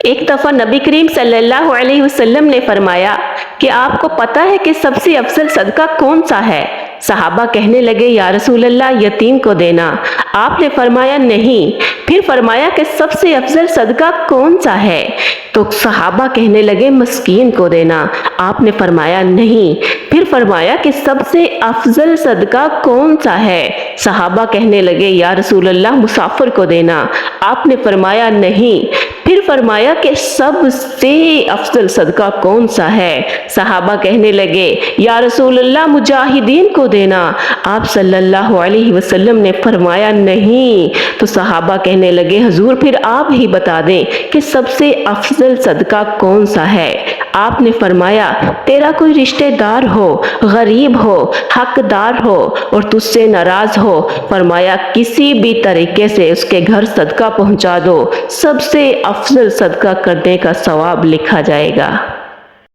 ایک دفعہ نبی کریم صلی اللہ علیہ وسلم نے فرمایا کہ آپ کو پتہ ہے کہ سب سے افضل صدقہ کون سا ہے؟ صحابہ کہنے لگے یا رسول اللہ یتیم کو دینا۔ آپ نے فرمایا نہیں۔ پھر فرمایا کہ سب سے افضل صدقہ کون سا ہے؟ تو صحابہ کہنے لگے مسکین کو دینا۔ آپ نے فرمایا نہیں۔ پھر فرمایا کہ سب سے افضل صدقہ کون سا ہے؟ صحابہ کہنے لگے یا رسول اللہ مسافر کو دینا۔ آپ نے فرمایا نہیں۔ پھر فرمایا کہ سب سے افضل صدقہ کون سا ہے؟ صحابہ کہنے لگے یا رسول اللہ مجاہدین کو دینا۔ آپ صلی اللہ علیہ وسلم نے فرمایا نہیں۔ تو صحابہ کہنے لگے حضور پھر آپ ہی بتا دیں کہ سب سے افضل صدقہ کون سا ہے؟ آپ نے فرمایا تیرا کوئی رشتہ دار ہو، غریب ہو، حقدار ہو اور تجھ سے ناراض ہو، فرمایا کسی بھی طریقے سے اس کے گھر صدقہ پہنچا دو، سب سے افضل صدقہ کرنے کا ثواب لکھا جائے گا۔